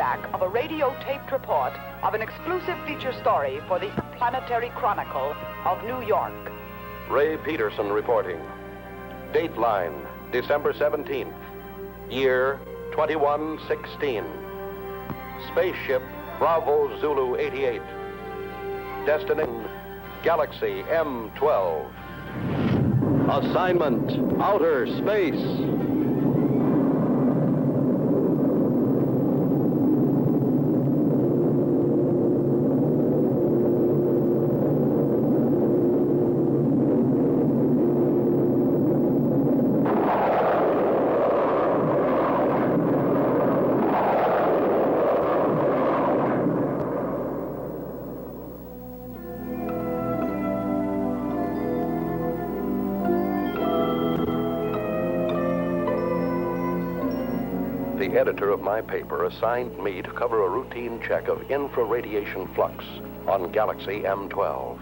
playback of a radio-taped report of an exclusive feature story for the Planetary Chronicle of New York. Ray Peterson reporting. Dateline, December 17th. Year 2116. Spaceship Bravo Zulu 88. Destination Galaxy M12. Assignment Outer Space. The editor of my paper assigned me to cover a routine check of infraradiation flux on Galaxy M12.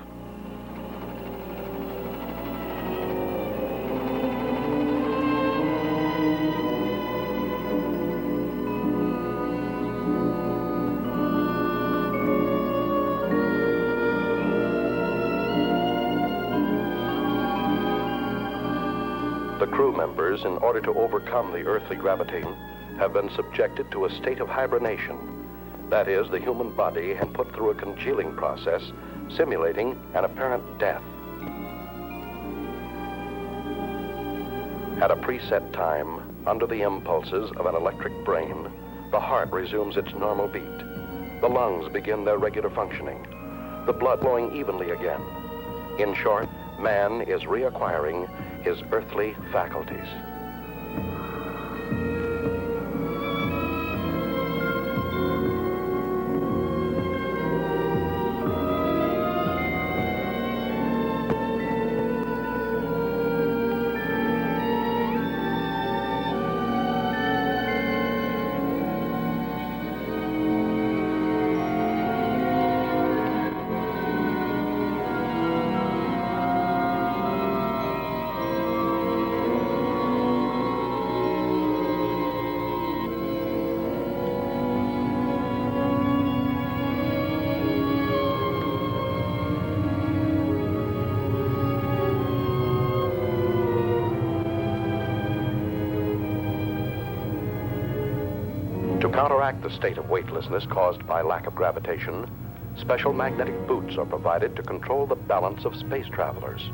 The crew members, in order to overcome the earthly gravitation, have been subjected to a state of hibernation. That is, the human body has put through a congealing process, simulating an apparent death. At a preset time, under the impulses of an electric brain, the heart resumes its normal beat. The lungs begin their regular functioning. The blood flowing evenly again. In short, man is reacquiring his earthly faculties. To counteract the state of weightlessness caused by lack of gravitation, special magnetic boots are provided to control the balance of space travelers.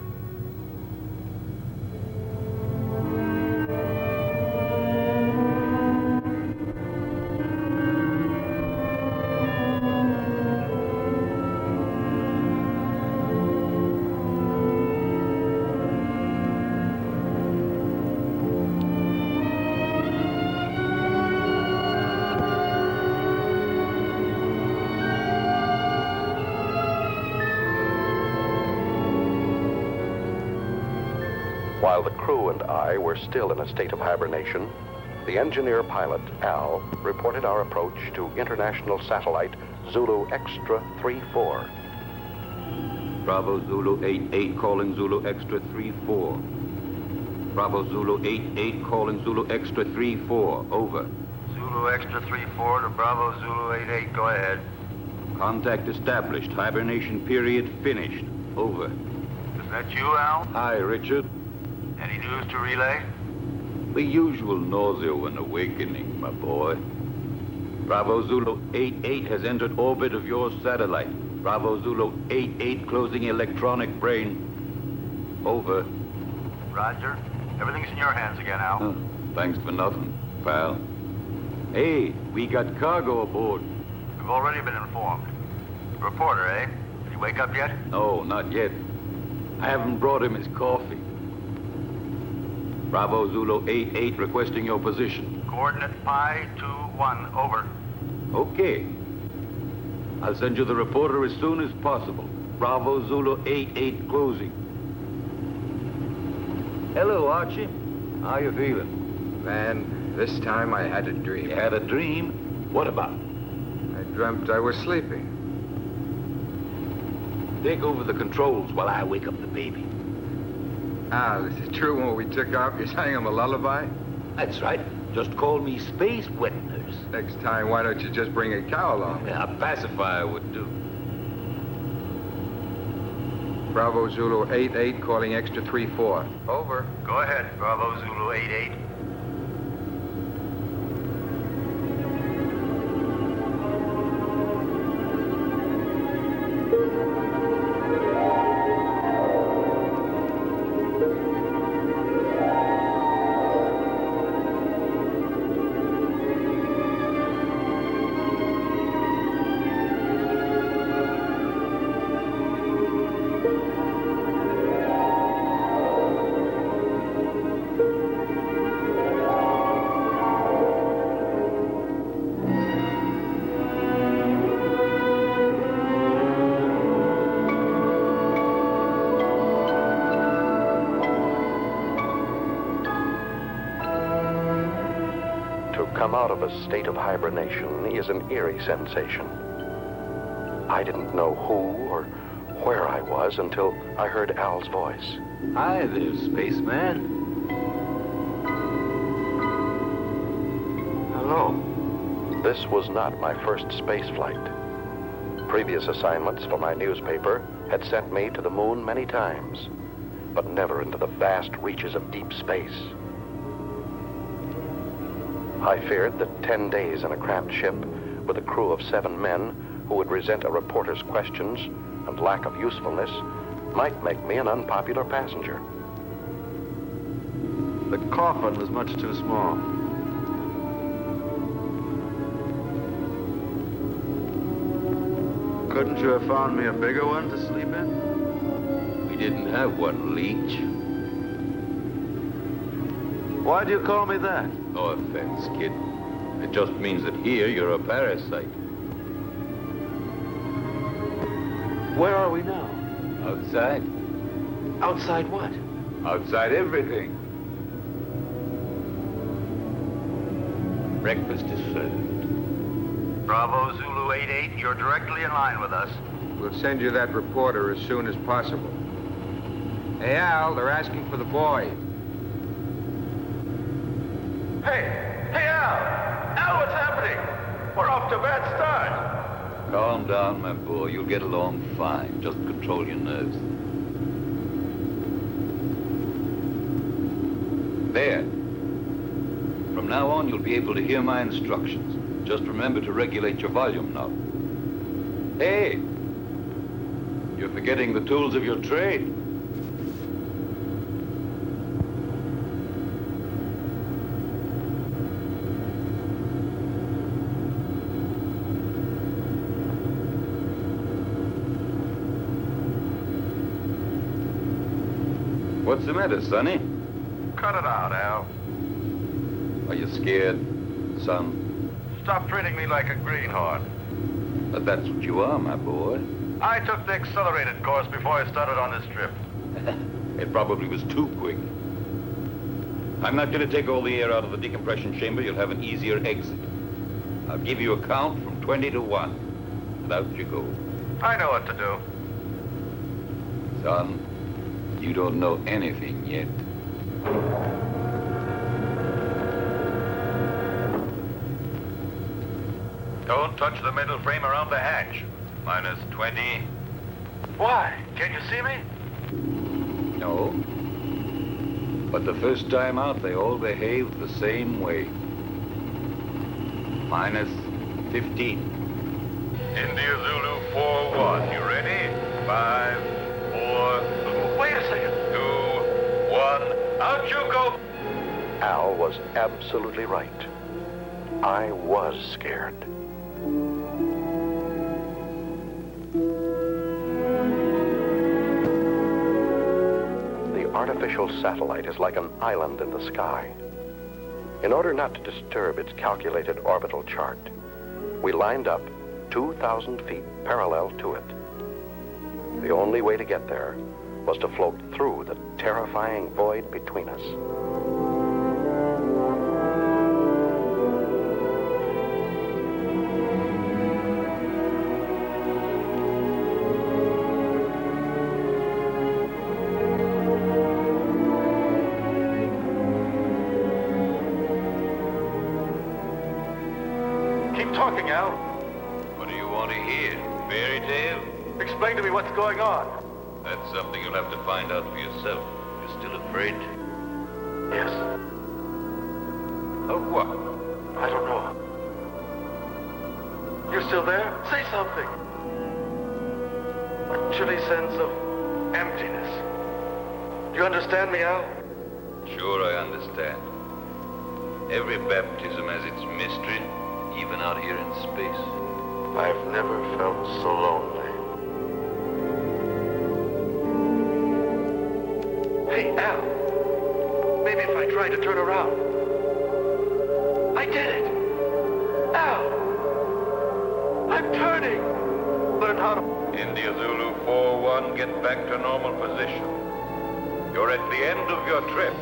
While the crew and I were still in a state of hibernation, the engineer pilot, Al, reported our approach to international satellite Zulu Extra 34. Bravo Zulu 88 calling Zulu Extra 34. Bravo Zulu 88 calling Zulu Extra 34. Over. Zulu Extra 34 to Bravo Zulu 88. Go ahead. Contact established. Hibernation period finished. Over. Is that you, Al? Hi, Richard. Any news to relay? The usual nausea when awakening, my boy. Bravo Zulu 88 has entered orbit of your satellite. Bravo Zulu 88 closing electronic brain. Over. Roger. Everything's in your hands again, Al. Huh. Thanks for nothing, pal. Hey, we got cargo aboard. We've already been informed. Reporter, eh? Did he wake up yet? No, not yet. I haven't brought him his coffee. Bravo Zulu 88 requesting your position. Coordinate Pi 21, over. Okay. I'll send you the reporter as soon as possible. Bravo Zulu 88 closing. Hello, Archie. How you feeling? Man, this time I had a dream. You had a dream? What about? I dreamt I was sleeping. Take over the controls while I wake up the baby. Al, is it true when we took off you sang him a lullaby? That's right. Just call me Space Wet Nurse. Next time, why don't you just bring a cow along? Yeah, a pacifier would do. Bravo Zulu 88 calling extra 34. Over. Go ahead, Bravo Zulu 88. Come out of a state of hibernation is an eerie sensation. I didn't know who or where I was until I heard Al's voice. Hi there, spaceman. Hello. This was not my first space flight. Previous assignments for my newspaper had sent me to the moon many times, but never into the vast reaches of deep space. I feared that 10 days in a cramped ship with a crew of 7 men who would resent a reporter's questions and lack of usefulness might make me an unpopular passenger. The coffin was much too small. Couldn't you have found me a bigger one to sleep in? We didn't have one, Leech. Why do you call me that? No offense, kid. It just means that here you're a parasite. Where are we now? Outside. Outside what? Outside everything. Breakfast is served. Bravo Zulu 88, you're directly in line with us. We'll send you that reporter as soon as possible. Hey, Al, they're asking for the boy. Hey, Al! Al, what's happening? We're off to a bad start. Calm down, my boy. You'll get along fine. Just control your nerves. There. From now on, you'll be able to hear my instructions. Just remember to regulate your volume knob. Hey! You're forgetting the tools of your trade. What's the matter, Sonny? Cut it out, Al. Are you scared, son? Stop treating me like a greenhorn. But that's what you are, my boy. I took the accelerated course before I started on this trip. It probably was too quick. I'm not going to take all the air out of the decompression chamber. You'll have an easier exit. I'll give you a count from 20 to 1. And out you go. I know what to do. Son, you don't know anything yet. Don't touch the middle frame around the hatch. Minus 20. Why? Can't you see me? No. But the first time out, they all behaved the same way. Minus 15. India Zulu 4-1. You ready? 5, 4... Wait a second. 2, 1. Out you go. Al was absolutely right. I was scared. The artificial satellite is like an island in the sky. In order not to disturb its calculated orbital chart, we lined up 2,000 feet parallel to it. The only way to get there was to float through the terrifying void between us. talking, Al. What do you want to hear? Fairy tale? Explain to me what's going on. That's something you'll have to find out for yourself. You're still afraid? Yes. Of what? I don't know. You're still there? Say something. A chilly sense of emptiness. Do you understand me, Al? Sure, I understand. Every baptism has its mystery, even out here in space. I've never felt so lonely. Hey, Al. Maybe if I try to turn around. I did it. Al. I'm turning. Learn how to... India Zulu 4-1, get back to normal position. You're at the end of your trip.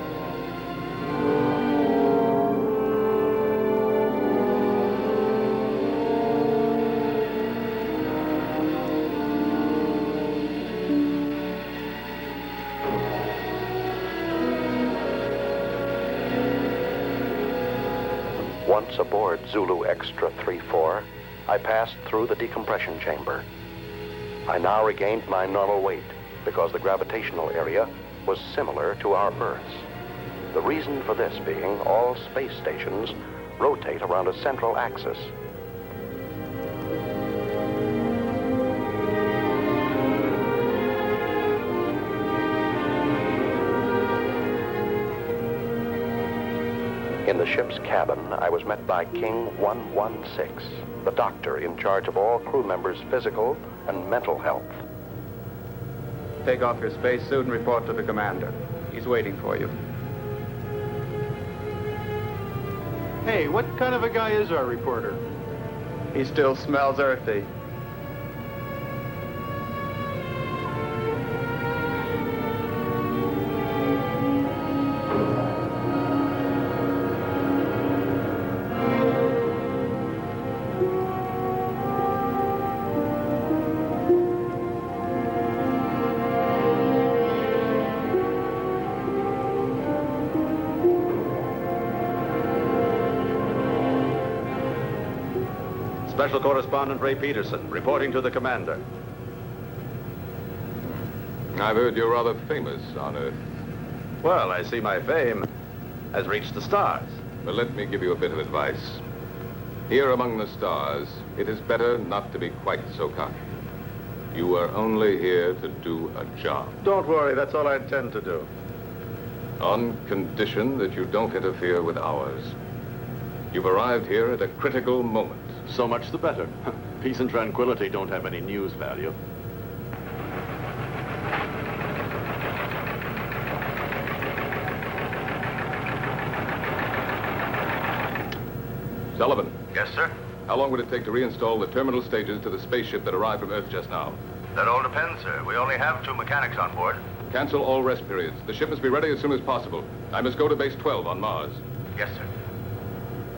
Once aboard Zulu Extra 3-4, I passed through the decompression chamber. I now regained my normal weight because the gravitational area was similar to our Earth's. The reason for this being all space stations rotate around a central axis. In the ship's cabin, I was met by King 116, the doctor in charge of all crew members' physical and mental health. Take off your spacesuit and report to the commander. He's waiting for you. Hey, what kind of a guy is our reporter? He still smells earthy. Special Correspondent Ray Peterson, reporting to the commander. I've heard you're rather famous on Earth. Well, I see my fame has reached the stars. But let me give you a bit of advice. Here among the stars, it is better not to be quite so cocky. You are only here to do a job. Don't worry, that's all I intend to do. On condition that you don't interfere with ours. You've arrived here at a critical moment. So much the better. Peace and tranquility don't have any news value. Sullivan. Yes, sir? How long would it take to reinstall the terminal stages to the spaceship that arrived from Earth just now? That all depends, sir. We only have 2 mechanics on board. Cancel all rest periods. The ship must be ready as soon as possible. I must go to base 12 on Mars. Yes, sir.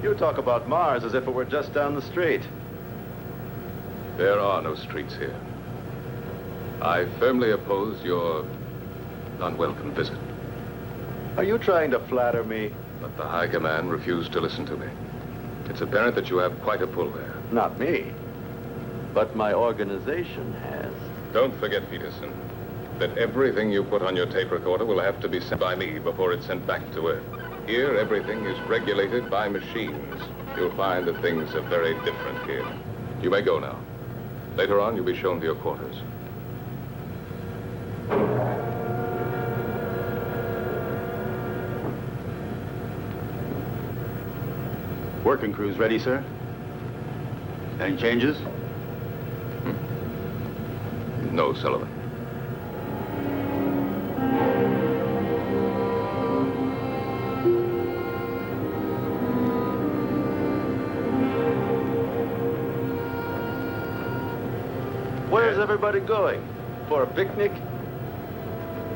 You talk about Mars as if it were just down the street. There are no streets here. I firmly oppose your unwelcome visit. Are you trying to flatter me? But the High Command refused to listen to me. It's apparent that you have quite a pull there. Not me. But my organization has. Don't forget, Peterson, that everything you put on your tape recorder will have to be sent by me before it's sent back to Earth. Here, everything is regulated by machines. You'll find that things are very different here. You may go now. Later on, you'll be shown to your quarters. Working crew's ready, sir? Any changes? No, Sullivan. Where's everybody going? For a picnic?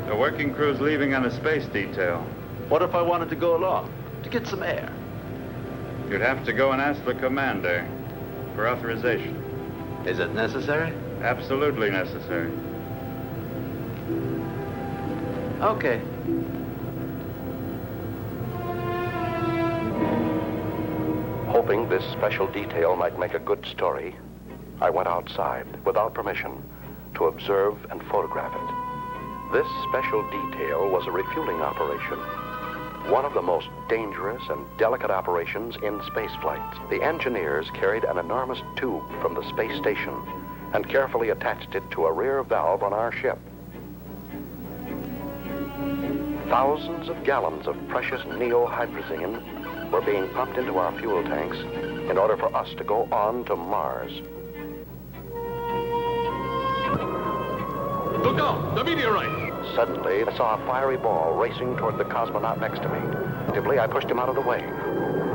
The working crew's leaving on a space detail. What if I wanted to go along? To get some air? You'd have to go and ask the commander for authorization. Is it necessary? Absolutely necessary. Hoping this special detail might make a good story, I went outside without permission to observe and photograph it. This special detail was a refueling operation, one of the most dangerous and delicate operations in spaceflight. The engineers carried an enormous tube from the space station and carefully attached it to a rear valve on our ship. Thousands of gallons of precious neohydrazine were being pumped into our fuel tanks in order for us to go on to Mars. Look out! The meteorite! Suddenly, I saw a fiery ball racing toward the cosmonaut next to me. Instinctively, I pushed him out of the way.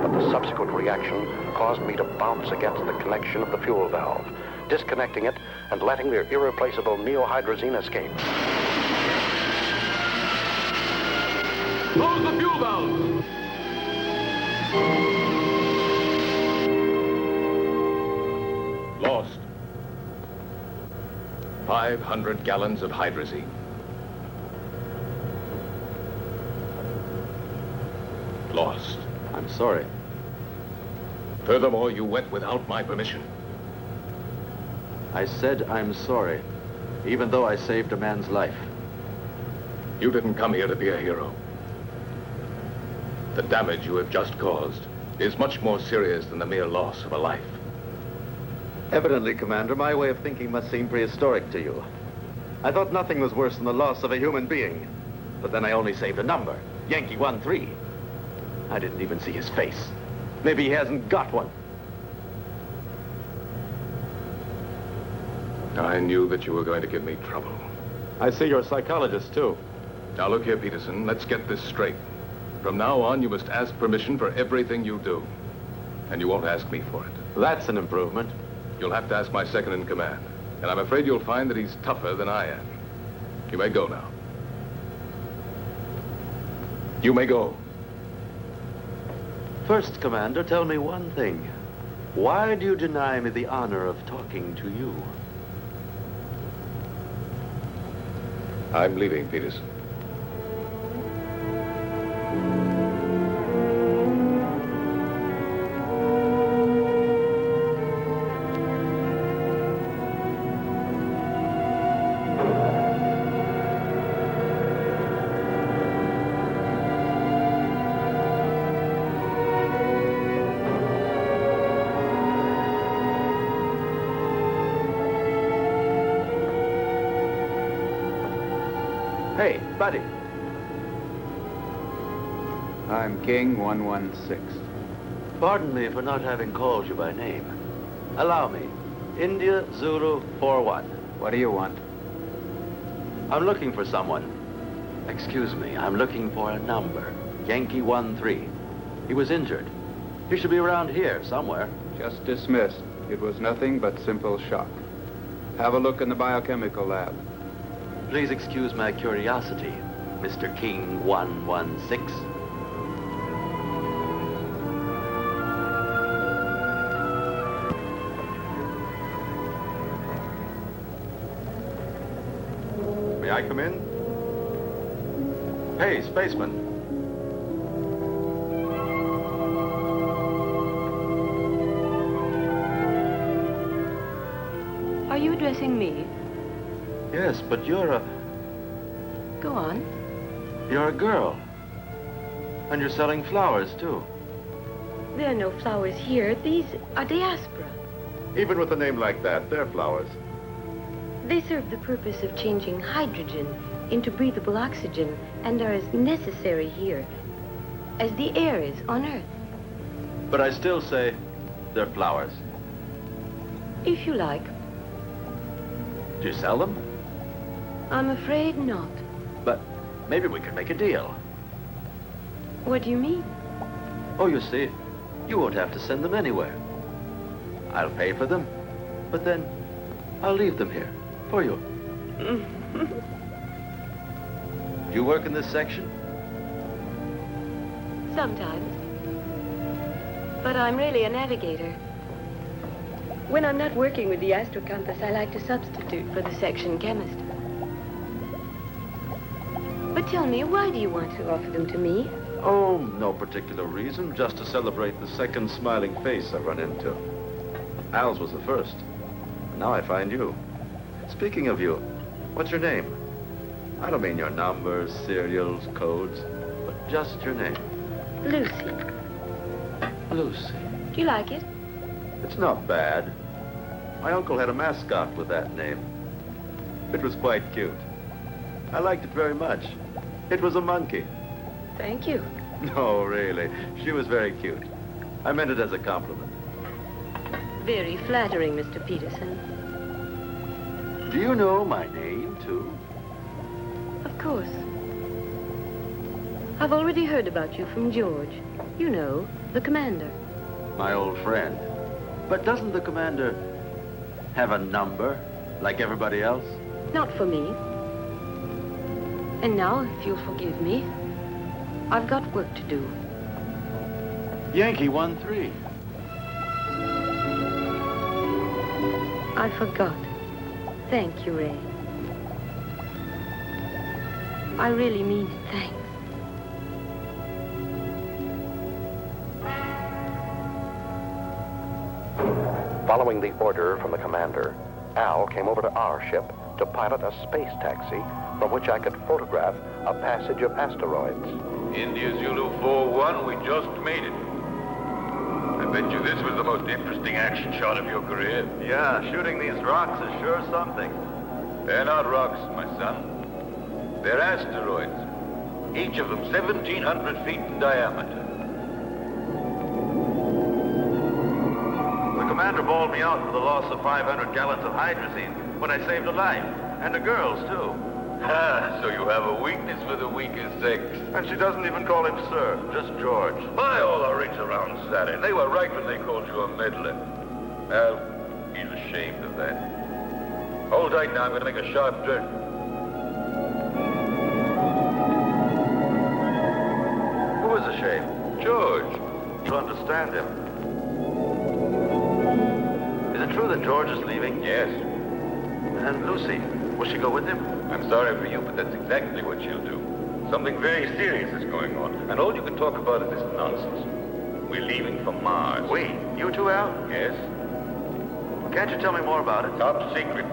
But the subsequent reaction caused me to bounce against the connection of the fuel valve, disconnecting it and letting the irreplaceable neohydrazine escape. Close the fuel valve! Lost. 500 gallons of hydrazine. Lost. I'm sorry. Furthermore, you went without my permission. I said I'm sorry, even though I saved a man's life. You didn't come here to be a hero. The damage you have just caused is much more serious than the mere loss of a life. Evidently, Commander, my way of thinking must seem prehistoric to you. I thought nothing was worse than the loss of a human being. But then I only saved a number, Yankee 13. I didn't even see his face. Maybe he hasn't got one. I knew that you were going to give me trouble. I see you're a psychologist, too. Now look here, Peterson, let's get this straight. From now on, you must ask permission for everything you do. And you won't ask me for it. That's an improvement. You'll have to ask my second in command. And I'm afraid you'll find that he's tougher than I am. You may go now. You may go. First, Commander, tell me one thing. Why do you deny me the honor of talking to you? I'm leaving, Peterson. Hey, buddy. I'm King 116. Pardon me for not having called you by name. Allow me. India Zulu 41. What do you want? I'm looking for someone. Excuse me, I'm looking for a number. Yankee 13. He was injured. He should be around here somewhere. Just dismissed. It was nothing but simple shock. Have a look in the biochemical lab. Please excuse my curiosity, Mr. King 116. May I come in? Hey, spaceman. Are you addressing me? Yes, but you're a... Go on. You're a girl. And you're selling flowers, too. There are no flowers here. These are diaspora. Even with a name like that, they're flowers. They serve the purpose of changing hydrogen into breathable oxygen and are as necessary here as the air is on Earth. But I still say they're flowers. If you like. Do you sell them? I'm afraid not. But maybe we could make a deal. What do you mean? Oh, you see, you won't have to send them anywhere. I'll pay for them, but then I'll leave them here for you. Do you work in this section? Sometimes. But I'm really a navigator. When I'm not working with the astrocompass, I like to substitute for the section chemist. But tell me, why do you want to offer them to me? Oh, no particular reason, just to celebrate the second smiling face I run into. Al's was the first. And now I find you. Speaking of you, what's your name? I don't mean your numbers, serials, codes, but just your name. Lucy. Lucy. Do you like it? It's not bad. My uncle had a mascot with that name. It was quite cute. I liked it very much. It was a monkey. Thank you. No, really. She was very cute. I meant it as a compliment. Very flattering, Mr. Peterson. Do you know my name, too? Of course. I've already heard about you from George. You know, the commander. My old friend. But doesn't the commander have a number, like everybody else? Not for me. And now, if you'll forgive me, I've got work to do. Yankee 1-3. I forgot. Thank you, Ray. I really mean it. Thanks. Following the order from the commander, Al came over to our ship to pilot a space taxi from which I could photograph a passage of asteroids. India Zulu 4-1, we just made it. I bet you this was the most interesting action shot of your career. Yeah, shooting these rocks is sure something. They're not rocks, my son. They're asteroids. Each of them 1,700 feet in diameter. The commander bawled me out for the loss of 500 gallons of hydrazine when I saved a life. And a girl's, too. Ah, so you have a weakness for the weaker sex. And she doesn't even call him sir, just George. By all the rings around Saturn, they were right when they called you a meddler. Well, he's ashamed of that. Hold tight now, I'm going to make a sharp turn. Who is ashamed? George. To understand him. Is it true that George is leaving? Yes. And Lucy, will she go with him? I'm sorry for you, but that's exactly what she'll do. Something very serious is going on, and all you can talk about is this nonsense. We're leaving for Mars. We? You two, Al? Yes. Can't you tell me more about it? Top secret.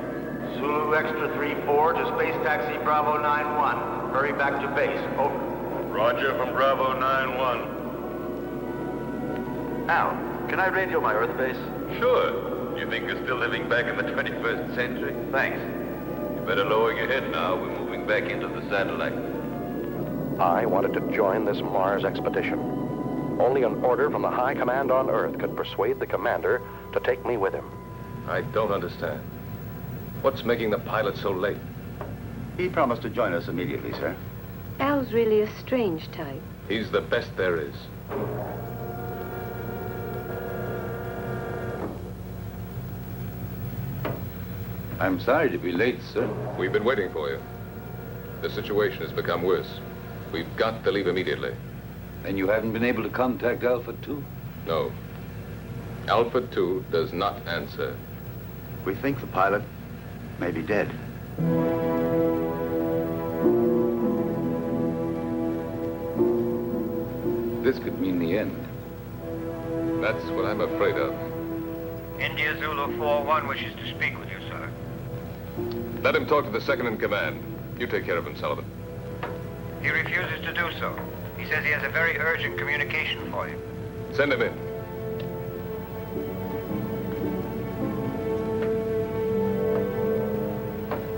Zulu Extra 3-4 to Space Taxi Bravo 9-1. Hurry back to base. Over. Roger from Bravo 9-1. Al, can I radio my Earth base? Sure. You think you're still living back in the 21st century? Thanks. You better lower your head now. We're moving back into the satellite. I wanted to join this Mars expedition. Only an order from the high command on Earth could persuade the commander to take me with him. I don't understand. What's making the pilot so late? He promised to join us immediately, sir. Al's really a strange type. He's the best there is. I'm sorry to be late, sir. We've been waiting for you. The situation has become worse. We've got to leave immediately. And you haven't been able to contact Alpha 2? No. Alpha 2 does not answer. We think the pilot may be dead. This could mean the end. That's what I'm afraid of. India Zulu 4-1 wishes to speak with you, sir. Let him talk to the second in command. You take care of him, Sullivan. He refuses to do so. He says he has a very urgent communication for you. Send him in.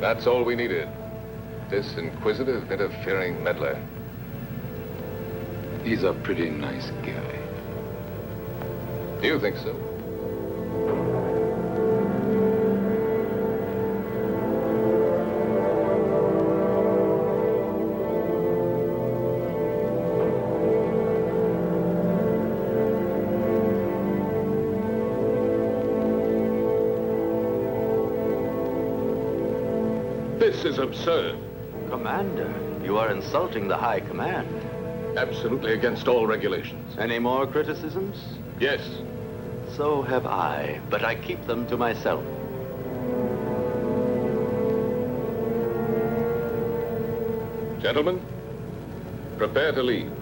That's all we needed. This inquisitive, interfering meddler. He's a pretty nice guy. Do you think so? This is absurd. Commander, you are insulting the high command. Absolutely against all regulations. Any more criticisms? Yes. So have I, but I keep them to myself. Gentlemen, prepare to leave.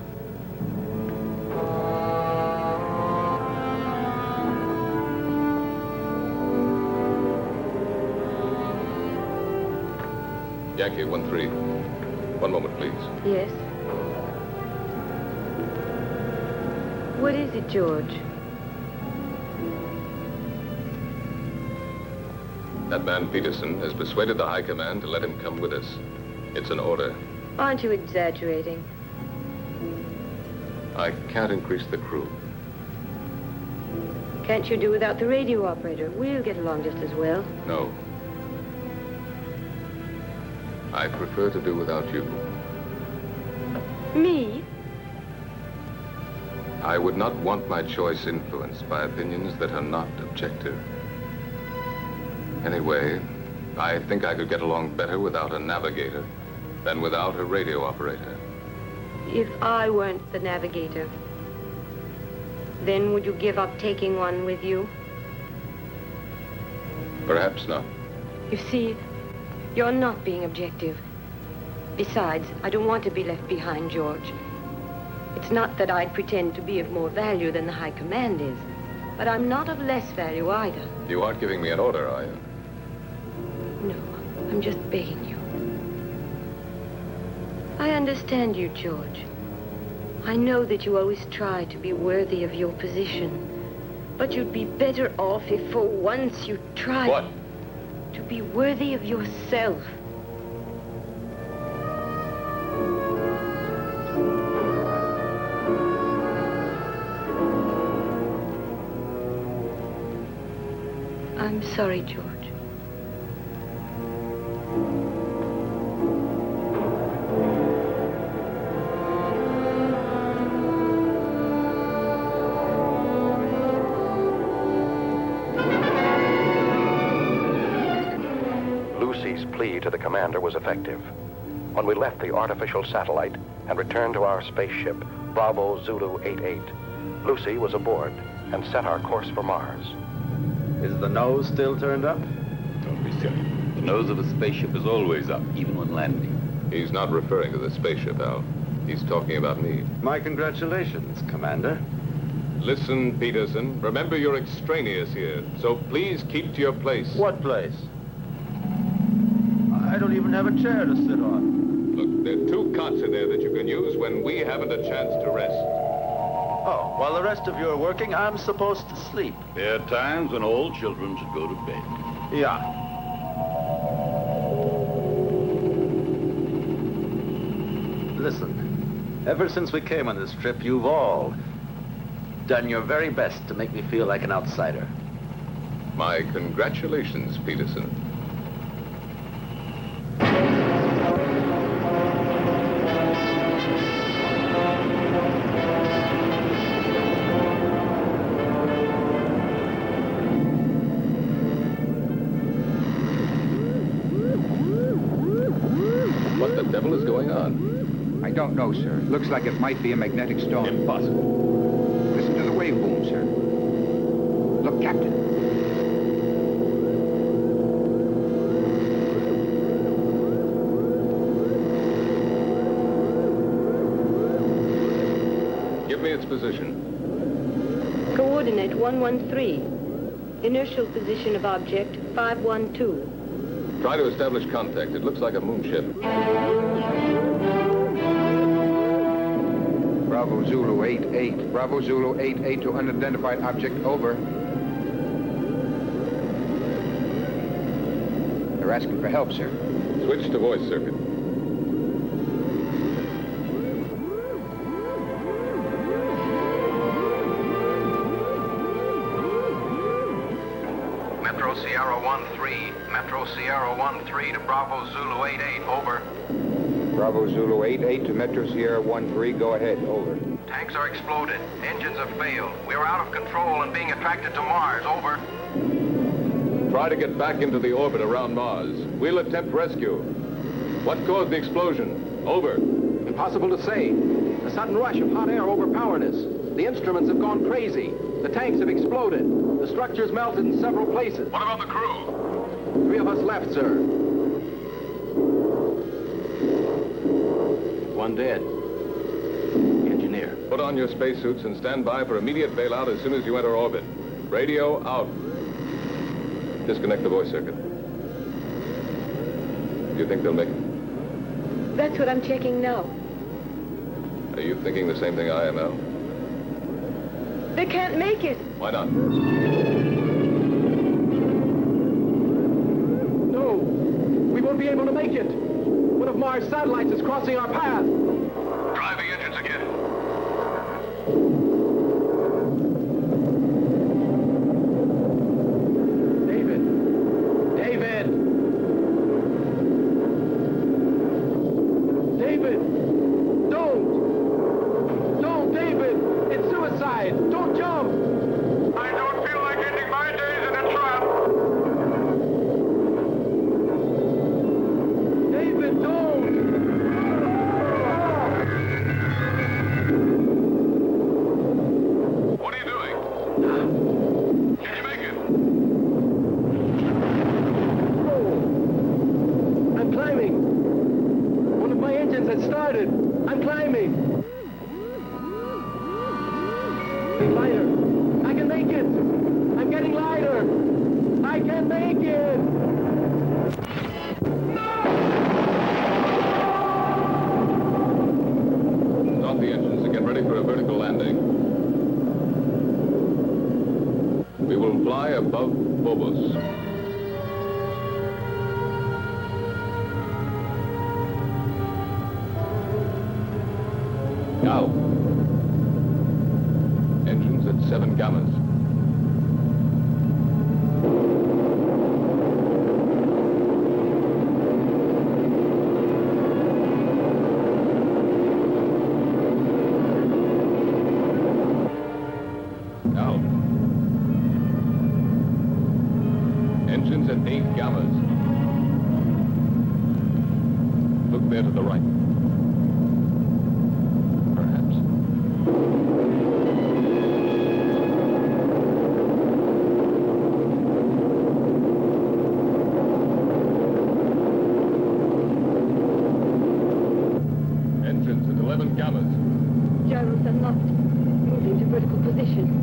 Yankee 1-3. One moment, please. Yes? What is it, George? That man Peterson has persuaded the High Command to let him come with us. It's an order. Aren't you exaggerating? I can't increase the crew. Can't you do without the radio operator? We'll get along just as well. No. I prefer to do without you. Me? I would not want my choice influenced by opinions that are not objective. Anyway, I think I could get along better without a navigator than without a radio operator. If I weren't the navigator, then would you give up taking one with you? Perhaps not. You see, you're not being objective. Besides, I don't want to be left behind, George. It's not that I'd pretend to be of more value than the High Command is, but I'm not of less value either. You aren't giving me an order, are you? No, I'm just begging you. I understand you, George. I know that you always try to be worthy of your position, but you'd be better off if for once you tried... What? To be worthy of yourself. I'm sorry, George. Lucy's plea to the commander was effective. When we left the artificial satellite and returned to our spaceship, Bravo Zulu 88, Lucy was aboard and set our course for Mars. Is the nose still turned up? Don't be silly. The nose of a spaceship is always up, even when landing. He's not referring to the spaceship, Al. He's talking about me. My congratulations, Commander. Listen, Peterson, remember you're extraneous here, so please keep to your place. What place? I don't even have a chair to sit on. Look, there are 2 cots in there that you can use when we haven't a chance to rest. Oh, while the rest of you are working, I'm supposed to sleep. There are times when all children should go to bed. Yeah. Listen, ever since we came on this trip, you've all done your very best to make me feel like an outsider. My congratulations, Peterson. What the devil is going on? I don't know, sir. Looks like it might be a magnetic storm. Impossible. Listen to the wave boom, sir. Look, Captain. Give me its position. Coordinate 113. Inertial position of object 512. Try to establish contact. It looks like a moonship. Bravo Zulu 88. Bravo Zulu 88 to unidentified object, over. They're asking for help, sir. Switch to voice circuit. Metro Sierra 1-3. Metro Sierra 1-3 to Bravo Zulu 88, over. Bravo Zulu 88 to Metro Sierra 13, go ahead, over. Tanks are exploded. Engines have failed. We are out of control and being attracted to Mars, over. Try to get back into the orbit around Mars. We'll attempt rescue. What caused the explosion? Over. Impossible to say. A sudden rush of hot air overpowered us. The instruments have gone crazy. The tanks have exploded. The structure's melted in several places. What about the crew? 3 of us left, sir. 1 dead. The engineer. Put on your spacesuits and stand by for immediate bailout as soon as you enter orbit. Radio out. Disconnect the voice circuit. Do you think they'll make it? That's what I'm checking now. Are you thinking the same thing I am, Al? They can't make it. Why not? No, we won't be able to make it. One of Mars' satellites is crossing our path. Try the engines again. David! David! David! Don't, David! It's suicide! Don't jump! I don't feel like ending my days in a trap. David, don't! What are you doing? Can you make it? Oh! I'm climbing! One of my engines has started! I'm climbing! Getting lighter! I can make it! I'm getting lighter! I can make it! Start the engines and get ready for a vertical landing. We will fly above Phobos. Now. Engines at 7 gammas. Now. Engines at 8 gammas. Look there to the right. Perhaps. Engines at 11 gammas. Gyros unlocked. Moving to vertical position.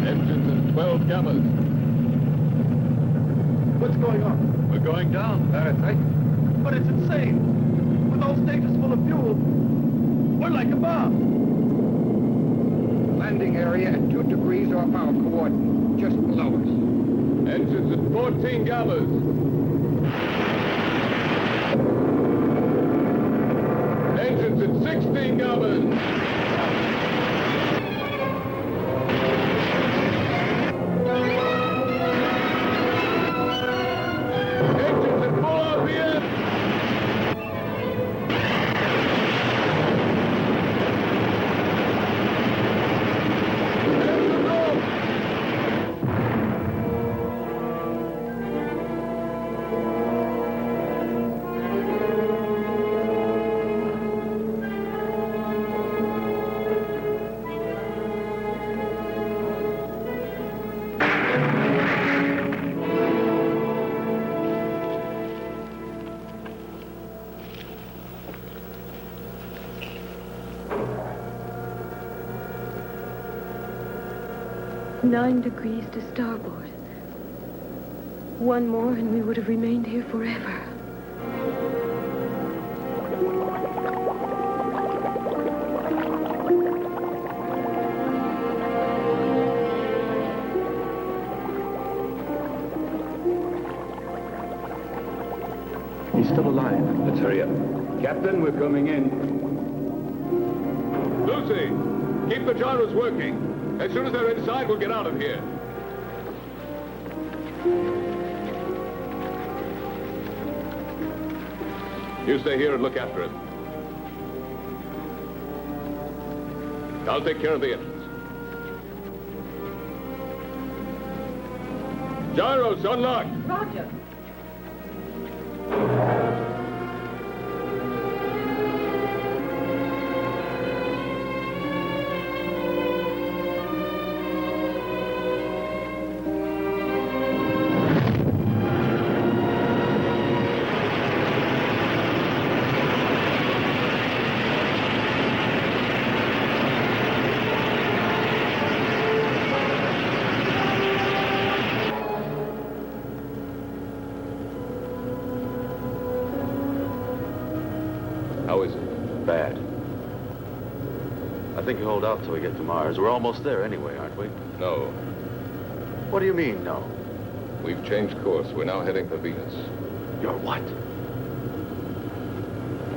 Engines at 12 gammas. What's going on? We're going down, Parasite. But it's insane! With all stages full of fuel, we're like a bomb! Landing area at 2 degrees off our coordinate, just below us. Engines at 14 gammas. Engines at 16 gammas. Engines at full RPM. Engines off. Nine degrees to starboard. One more and we would have remained here forever. He's still alive. Let's hurry up. Captain, we're coming in. Lucy, keep the gyros working. As soon as they're inside, we'll get out of here. You stay here and look after him. I'll take care of the engines. Gyros unlocked. Roger. I think you hold out till we get to Mars. We're almost there anyway, aren't we? No. What do you mean, no? We've changed course. We're now heading for Venus. You're what?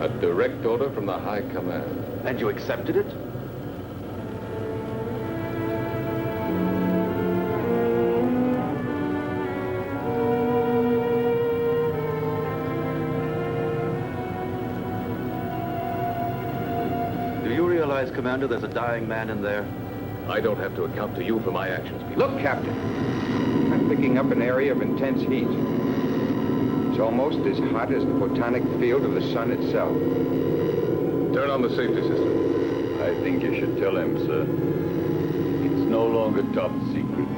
A direct order from the High Command. And you accepted it? Do you realize, Commander, there's a dying man in there? I don't have to account to you for my actions, Peter. Look, Captain. I'm picking up an area of intense heat. It's almost as hot as the photonic field of the sun itself. Turn on the safety system. I think you should tell him, sir. It's no longer top secret.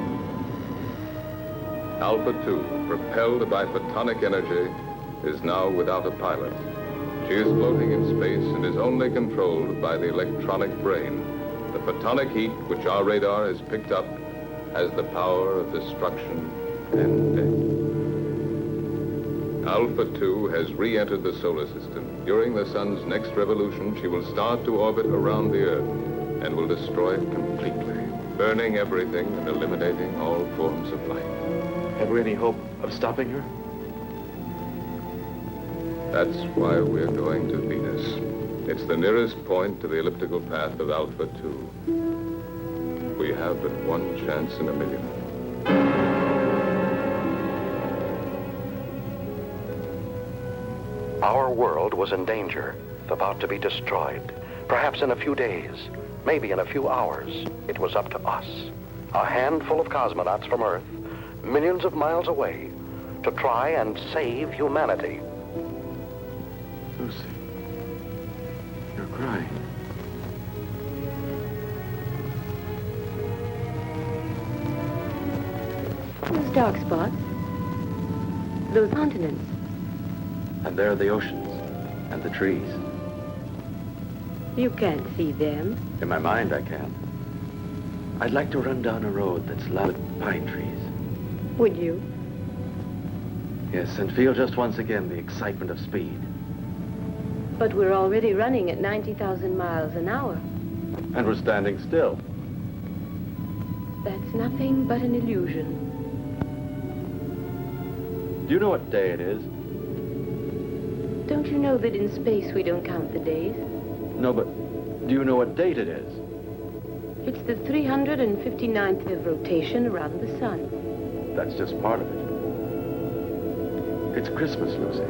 Alpha 2, propelled by photonic energy, is now without a pilot. She is floating in space and is only controlled by the electronic brain. The photonic heat, which our radar has picked up, has the power of destruction and death. Alpha 2 has re-entered the solar system. During the sun's next revolution, she will start to orbit around the Earth and will destroy it completely, burning everything and eliminating all forms of life. Have we any hope of stopping her? That's why we're going to Venus. It's the nearest point to the elliptical path of Alpha 2. We have but one chance in a million. Our world was in danger, about to be destroyed. Perhaps in a few days, maybe in a few hours, it was up to us, a handful of cosmonauts from Earth, millions of miles away, to try and save humanity. Lucy, you're crying. Those dark spots. Those continents. And there are the oceans and the trees. You can't see them. In my mind, I can. I'd like to run down a road that's lined with pine trees. Would you? Yes, and feel just once again the excitement of speed. But we're already running at 90,000 miles an hour. And we're standing still. That's nothing but an illusion. Do you know what day it is? Don't you know that in space we don't count the days? No, but do you know what date it is? It's the 359th of rotation around the sun. That's just part of it. It's Christmas, Lucy.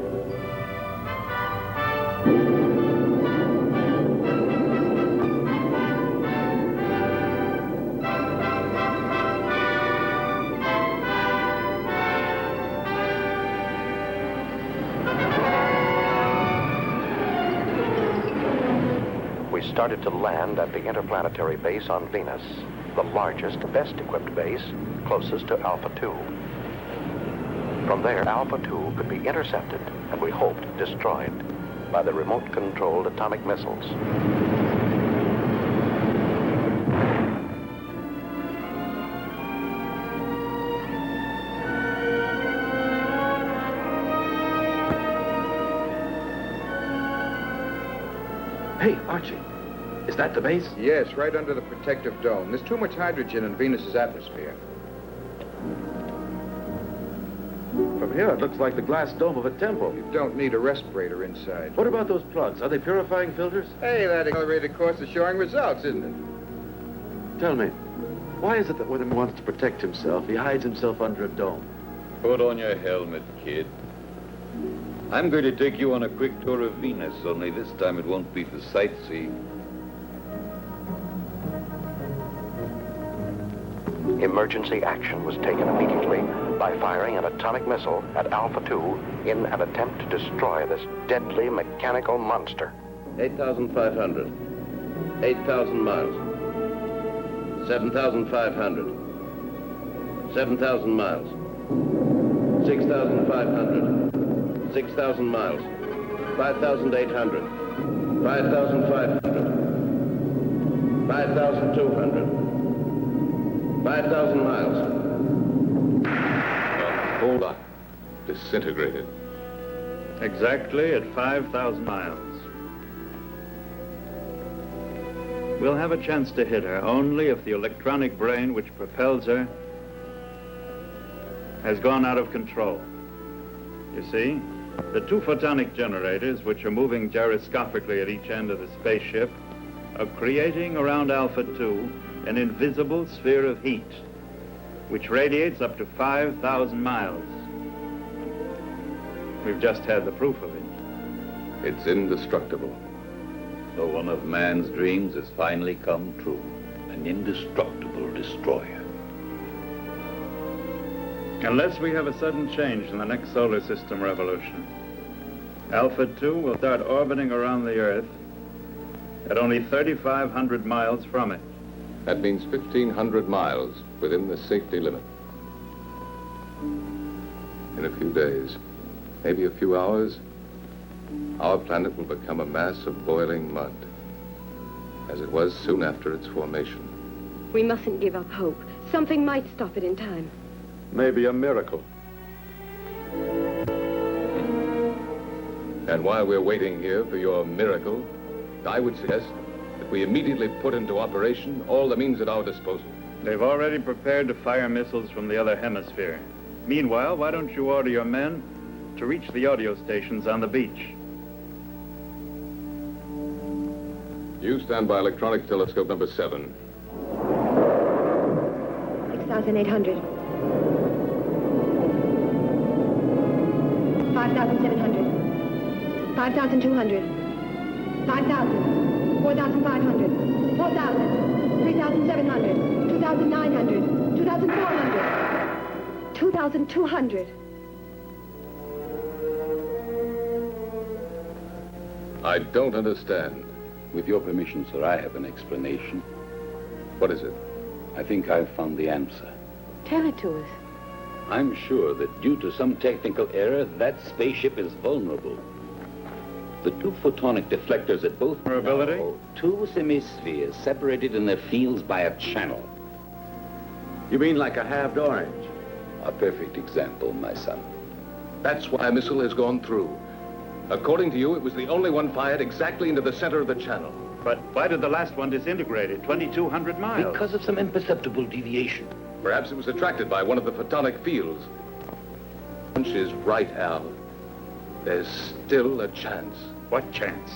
We started to land at the interplanetary base on Venus, the largest, best-equipped base, closest to Alpha 2. From there, Alpha 2 could be intercepted, and we hoped destroyed, by the remote-controlled atomic missiles. Hey, Archie, is that the base? Yes, right under the protective dome. There's too much hydrogen in Venus's atmosphere. From here, it looks like the glass dome of a temple. You don't need a respirator inside. What about those plugs? Are they purifying filters? Hey, that accelerated course is showing results, isn't it? Tell me, why is it that when he wants to protect himself, he hides himself under a dome? Put on your helmet, kid. I'm going to take you on a quick tour of Venus, only this time it won't be for sightseeing. Emergency action was taken immediately by firing an atomic missile at Alpha 2 in an attempt to destroy this deadly mechanical monster. 8,500. 8,000 miles. 7,500. 7,000 miles. 6,500. 6,000 miles. 5,800. 5,500. 5,200. 5,000 miles. Hold on. Disintegrated. Exactly at 5,000 miles. We'll have a chance to hit her only if the electronic brain which propels her has gone out of control. You see, the two photonic generators, which are moving gyroscopically at each end of the spaceship, are creating around Alpha 2 an invisible sphere of heat, which radiates up to 5,000 miles. We've just had the proof of it. It's indestructible. So one of man's dreams has finally come true. An indestructible destroyer. Unless we have a sudden change in the next solar system revolution, Alpha 2 will start orbiting around the Earth at only 3,500 miles from it. That means 1,500 miles within the safety limit. In a few days, maybe a few hours, our planet will become a mass of boiling mud, as it was soon after its formation. We mustn't give up hope. Something might stop it in time. Maybe a miracle. And while we're waiting here for your miracle, I would suggest that we immediately put into operation all the means at our disposal. They've already prepared to fire missiles from the other hemisphere. Meanwhile, why don't you order your men to reach the audio stations on the beach? You stand by electronic telescope number 7. 6,800. 5,700. 5,200. 5,000. 4,500. 4,000. 3,700. 2,900. 2,400. 2,200. I don't understand. With your permission, sir, I have an explanation. What is it? I think I've found the answer. Tell it to us. I'm sure that due to some technical error, that spaceship is vulnerable. The two photonic deflectors at both... Vulnerability? No, two semispheres separated in their fields by a channel. You mean like a halved orange? A perfect example, my son. That's why a missile has gone through. According to you, it was the only one fired exactly into the center of the channel. But why did the last one disintegrate at 2,200 miles? Because of some imperceptible deviation. Perhaps it was attracted by one of the photonic fields. Hunch is right, Al. There's still a chance. What chance?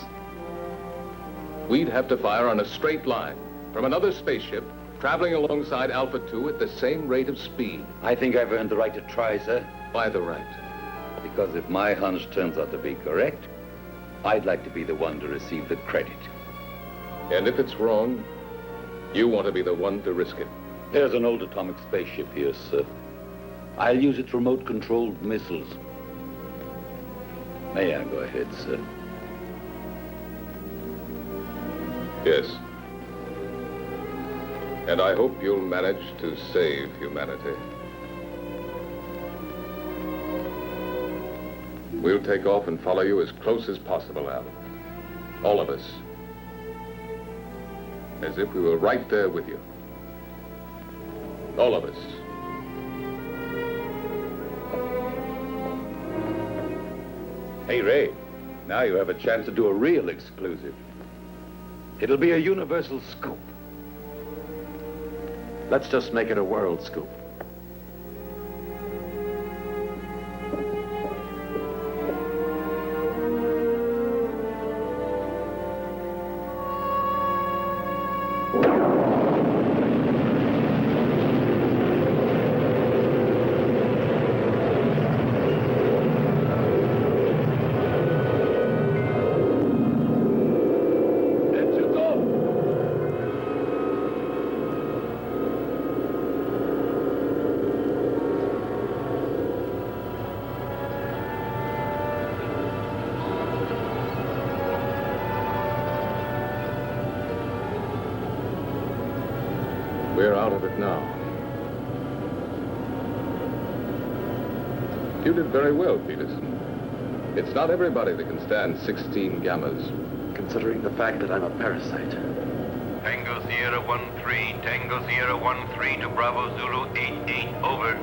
We'd have to fire on a straight line from another spaceship traveling alongside Alpha 2 at the same rate of speed. I think I've earned the right to try, sir. Why the right? Because if my hunch turns out to be correct, I'd like to be the one to receive the credit. And if it's wrong, you want to be the one to risk it. There's an old atomic spaceship here, sir. I'll use its remote-controlled missiles. May I go ahead, sir? Yes. And I hope you'll manage to save humanity. We'll take off and follow you as close as possible, Al. All of us. As if we were right there with you. All of us. Hey, Ray, now you have a chance to do a real exclusive. It'll be a universal scoop. Let's just make it a world scoop. We're out of it now. You did very well, Peterson. It's not everybody that can stand 16 gammas. Considering the fact that I'm a parasite. Tango Sierra 1-3, Tango Sierra 1-3 to Bravo Zulu 8-8, over.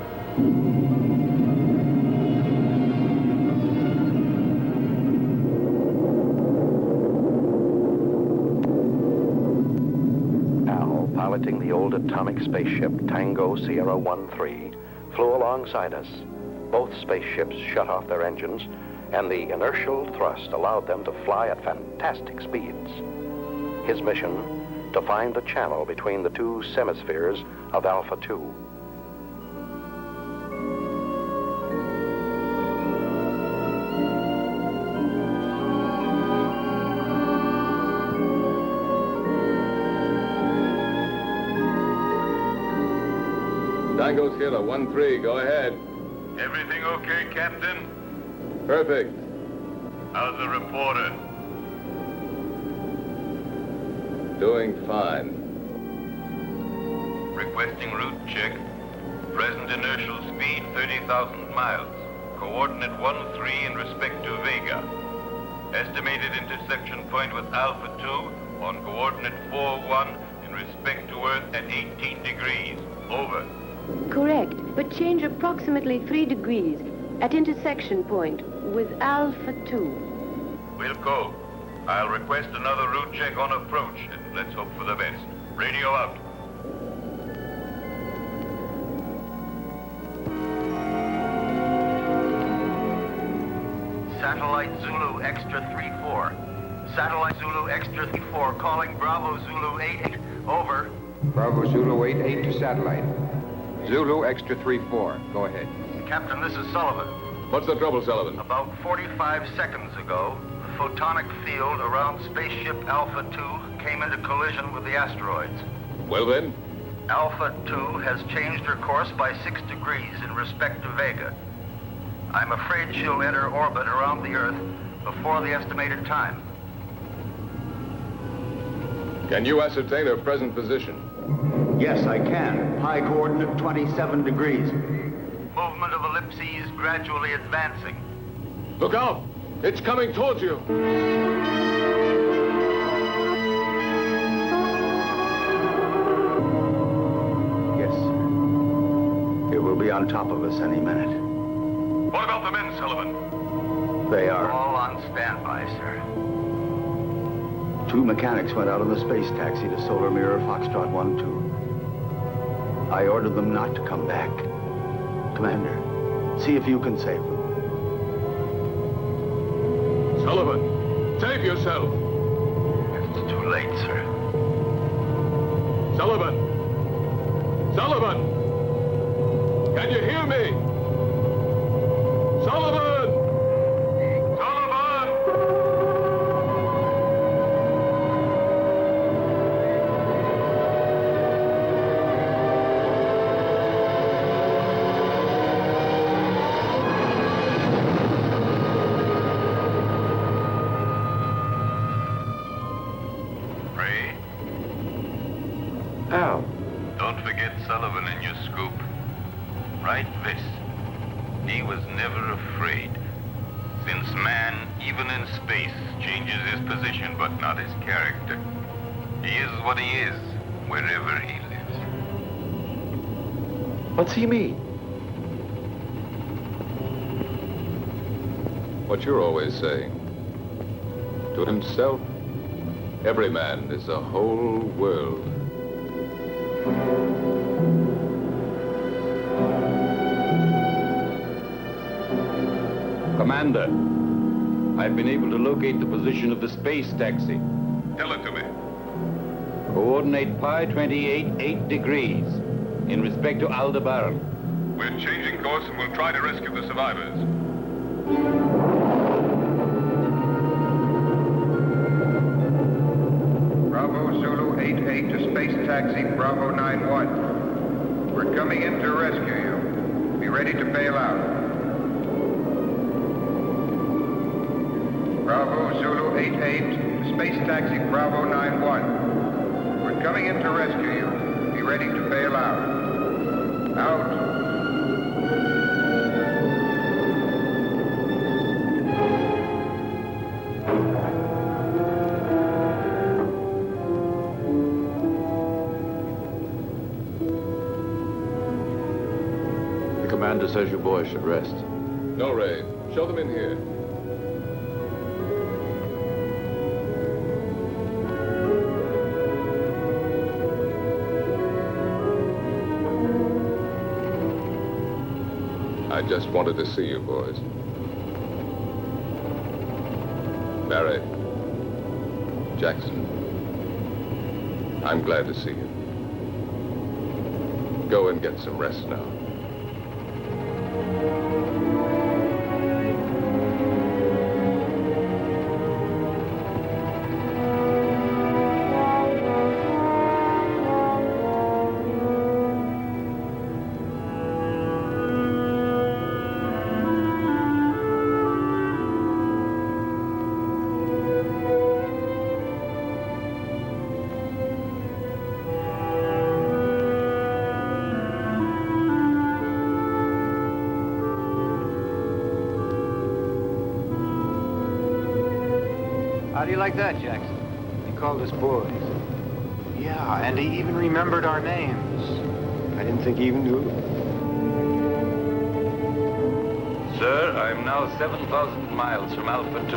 piloting the old atomic spaceship Tango Sierra 1-3, flew alongside us. Both spaceships shut off their engines, and the inertial thrust allowed them to fly at fantastic speeds. His mission, to find the channel between the two semispheres of Alpha 2. Tango Sierra 1-3, go ahead. Everything okay, Captain? Perfect. How's the reporter? Doing fine. Requesting route check. Present inertial speed 30,000 miles. Coordinate 1-3 in respect to Vega. Estimated intersection point with Alpha 2 on coordinate 4-1 in respect to Earth at 18 degrees. Over. Correct, but change approximately 3 degrees at intersection point with Alpha 2. Wilco, I'll request another route check on approach, and let's hope for the best. Radio out. Satellite Zulu Extra 3-4. Satellite Zulu Extra 3-4 calling Bravo Zulu 88. Over. Bravo Zulu 88 to satellite. Zulu Extra 3-4. Go ahead. Captain, this is Sullivan. What's the trouble, Sullivan? About 45 seconds ago, the photonic field around spaceship Alpha 2 came into collision with the asteroids. Well then? Alpha 2 has changed her course by 6 degrees in respect to Vega. I'm afraid she'll enter orbit around the Earth before the estimated time. Can you ascertain her present position? Yes, I can. High coordinate 27 degrees. Movement of ellipses gradually advancing. Look out! It's coming towards you! Yes, sir. It will be on top of us any minute. What about the men, Sullivan? They are all on standby, sir. 2 mechanics went out on the space taxi to Solar Mirror Foxtrot 1-2. I ordered them not to come back. Commander, see if you can save them. Sullivan, save yourself! It's too late, sir. Sullivan! Sullivan! Can you hear me? Sullivan! Don't forget Sullivan in your scoop. Write this. He was never afraid. Since man, even in space, changes his position but not his character. He is what he is, wherever he lives. What's he mean? What you're always saying. To himself, every man is a whole world. Commander, I've been able to locate the position of the space taxi. Tell it to me. Coordinate pi 28, 8 degrees in respect to Aldebaran. We're changing course and we'll try to rescue the survivors. Bravo Zulu 88 to space taxi Bravo 91. We're coming in to rescue you. Be ready to bail out. Bravo Zulu 88, space taxi Bravo 91. We're coming in to rescue you. Be ready to bail out. Out. The commander says you boys should rest. No, Ray. Show them in here. I just wanted to see you boys. Barry, Jackson, I'm glad to see you. Go and get some rest now. How do you like that, Jackson? He called us boys. Yeah, and he even remembered our names. I didn't think he even knew them. Sir, I'm now 7,000 miles from Alpha 2.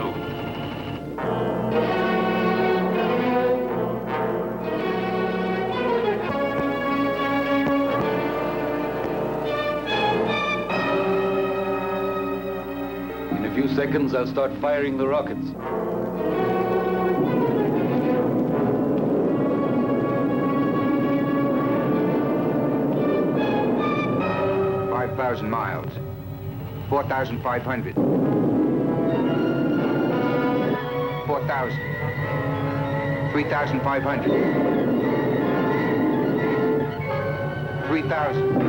In a few seconds, I'll start firing the rockets. 5,000 miles. 4,500. 4,000. 3,500. 3,000.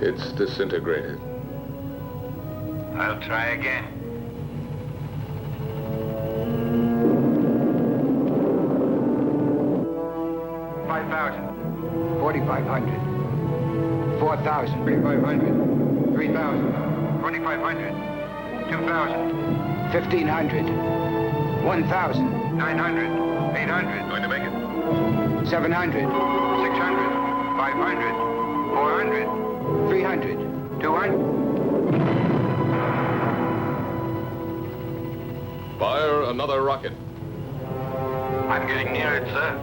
It's disintegrated. I'll try again. 5,000. 4,500. 4,000. 3,500. 3,000. 2,500. 2,000. 1,500. 1,000. 900. 800. Going to make it. 700. 600. 500. 400. 300. 200. Fire another rocket. I'm getting near it, sir.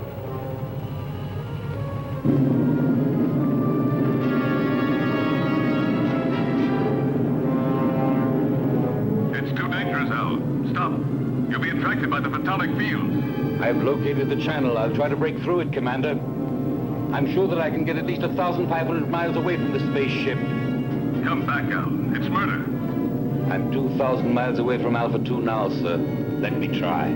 It's too dangerous, Al. Stop. You'll be attracted by the photonic field. I've located the channel. I'll try to break through it, Commander. I'm sure that I can get at least 1,500 miles away from the spaceship. Come back, Al. It's murder. I'm 2,000 miles away from Alpha 2 now, sir. Let me try.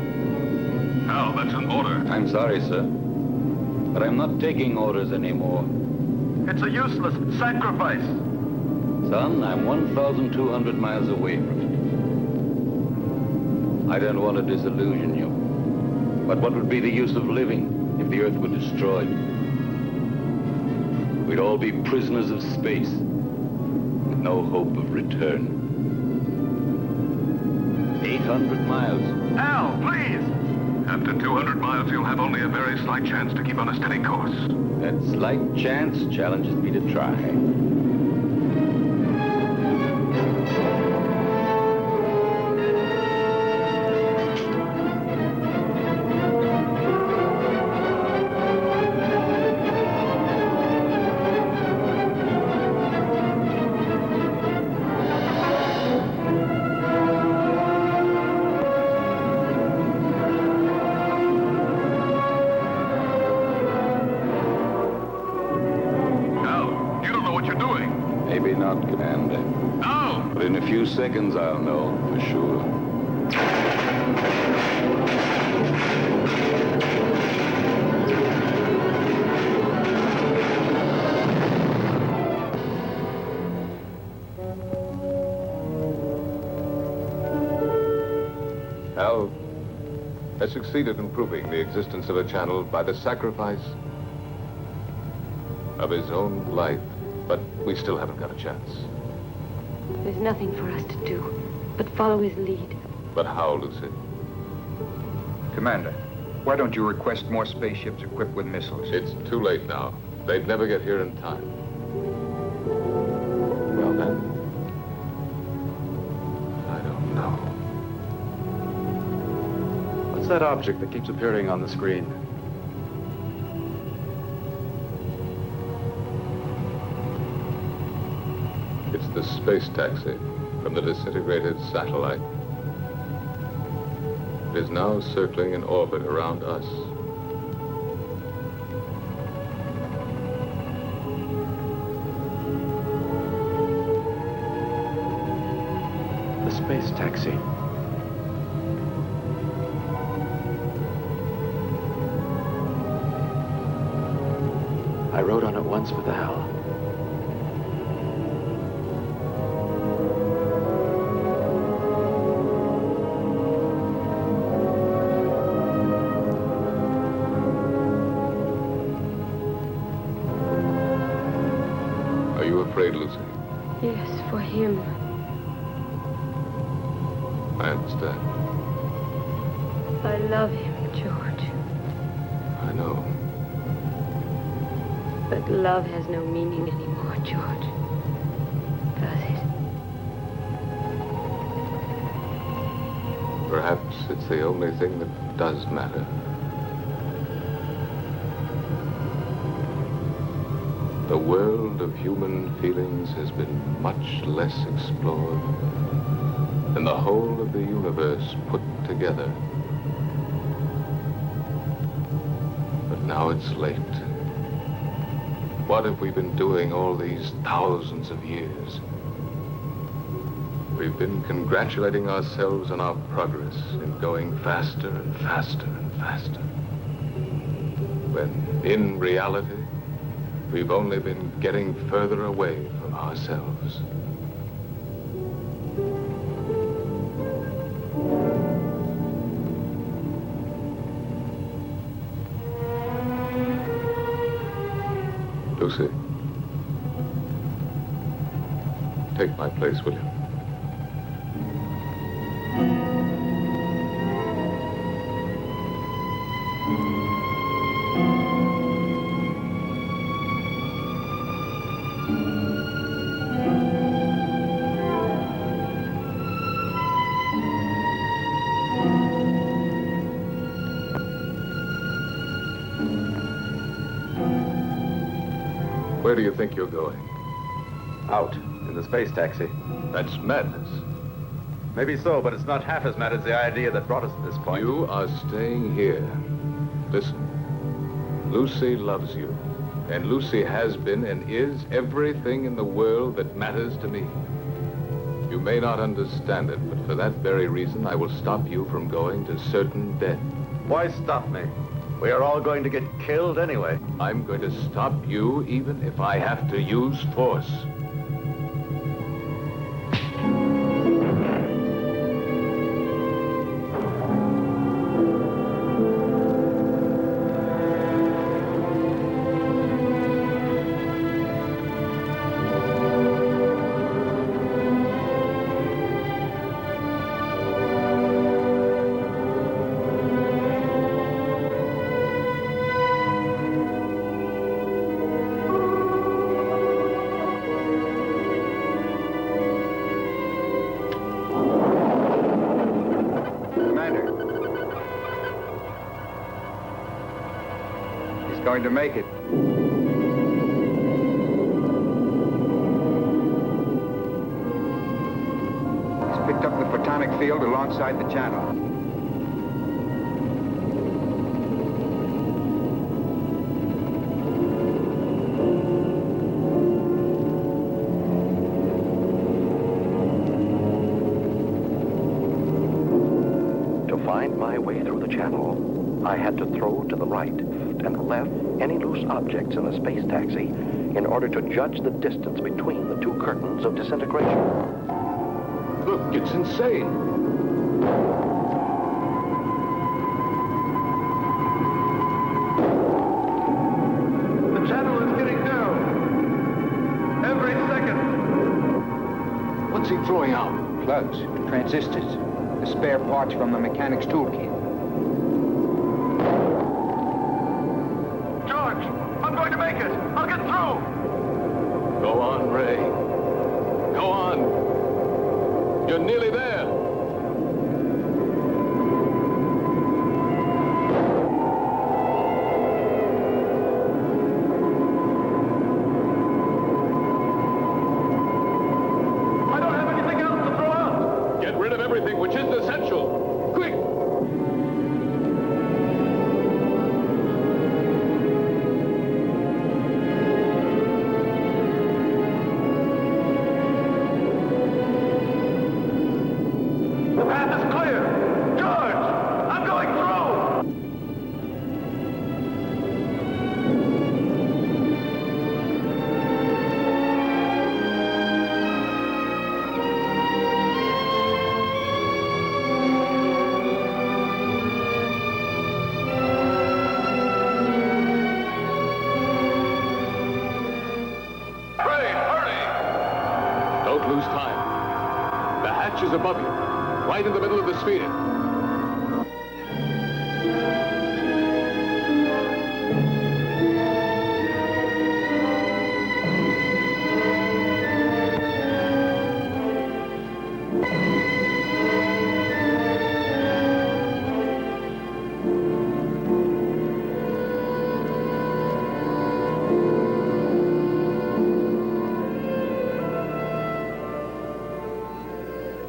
Al, that's an order. I'm sorry, sir. But I'm not taking orders anymore. It's a useless sacrifice. Son, I'm 1,200 miles away from it. I don't want to disillusion you. But what would be the use of living if the Earth were destroyed? We'd all be prisoners of space, with no hope of return. 800 miles. Al, please! After 200 miles, you'll have only a very slight chance to keep on a steady course. That slight chance challenges me to try. Maybe not, Commander. No! But in a few seconds, I'll know for sure. Al has succeeded in proving the existence of a channel by the sacrifice of his own life. But we still haven't got a chance. There's nothing for us to do but follow his lead. But how, Lucy? Commander, why don't you request more spaceships equipped with missiles? It's too late now. They'd never get here in time. Well, then, I don't know. What's that object that keeps appearing on the screen? It's the space taxi from the disintegrated satellite. It is now circling in orbit around us. The space taxi. I rode on it once with Al. Are you afraid, Lucy? Yes, for him. I understand. I love him, George. I know. But love has no meaning anymore, George. Does it? Perhaps it's the only thing that does matter. The world of human feelings has been much less explored than the whole of the universe put together. But now it's late. What have we been doing all these thousands of years? We've been congratulating ourselves on our progress in going faster and faster and faster. When, in reality, we've only been getting further away from ourselves. Lucy, take my place, will you? Where do you think you're going? Out, in the space taxi. That's madness. Maybe so, but it's not half as mad as the idea that brought us to this point. You are staying here. Listen, Lucy loves you. And Lucy has been and is everything in the world that matters to me. You may not understand it, but for that very reason, I will stop you from going to certain death. Why stop me? We are all going to get killed anyway. I'm going to stop you even if I have to use force. Going to make it. He's picked up the photonic field alongside the channel. To find my way through the channel, I had to throw to the right and left any loose objects in the space taxi in order to judge the distance between the two curtains of disintegration. Look, it's insane. The channel is getting down. Every second. What's he throwing out? Plugs, transistors, the spare parts from the mechanic's toolkit. George, I'm going to make it. I'll get through. Go on, Ray. Go on. You're nearly there. is above you, right in the middle of the sphere.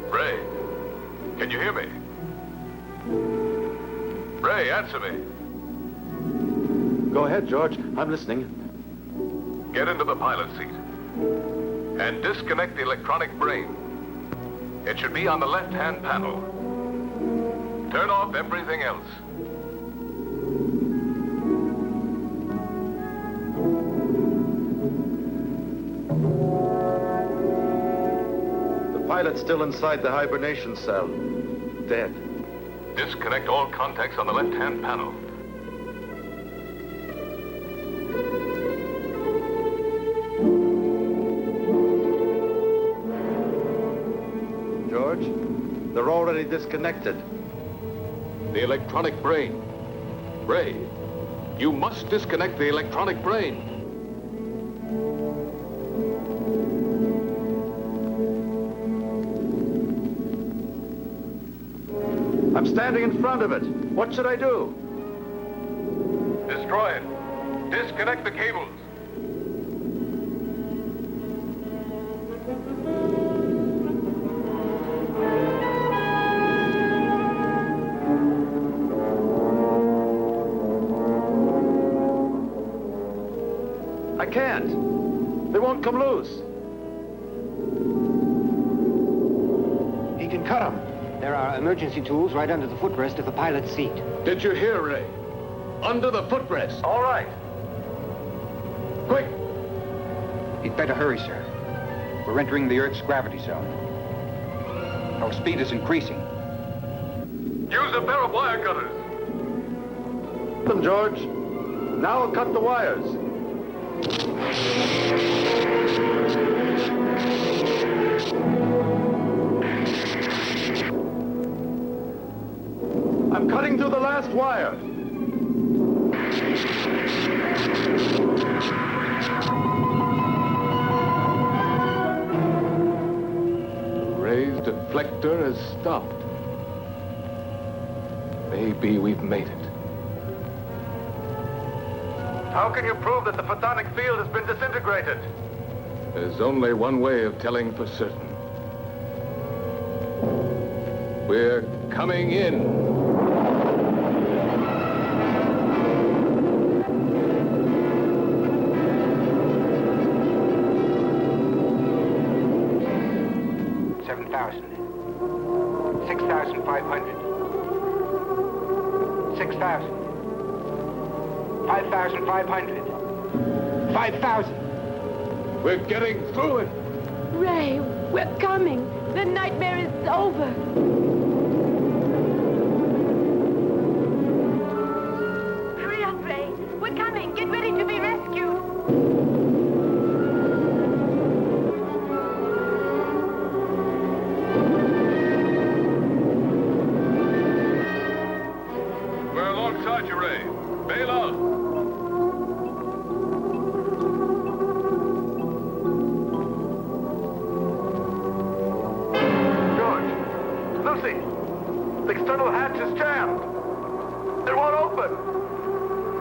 Ray, can you hear me? Ray, answer me. Go ahead, George. I'm listening. Get into the pilot seat and disconnect the electronic brain. It should be on the left-hand panel. Turn off everything else. The pilot's still inside the hibernation cell. Dead. Disconnect all contacts on the left-hand panel. George, they're already disconnected. The electronic brain. Ray, you must disconnect the electronic brain. I'm standing in front of it. What should I do? Destroy it. Disconnect the cables. I can't. They won't come loose. He can cut them. There are emergency tools right under the footrest of the pilot's seat. Did you hear, Ray? Under the footrest. All right. Quick! You'd better hurry, sir. We're entering the Earth's gravity zone. Our speed is increasing. Use a pair of wire cutters. Them, George. Now I'll cut the wires. I'm cutting through the last wire. Ray's deflector has stopped. Maybe we've made it. How can you prove that the photonic field has been disintegrated? There's only one way of telling for certain. We're coming in. We're getting through it. Ray, we're coming. The nightmare is over. Hurry up, Ray. We're coming. Get ready to be rescued. We're alongside you, Ray. Bail out. The external hatch is jammed. It won't open.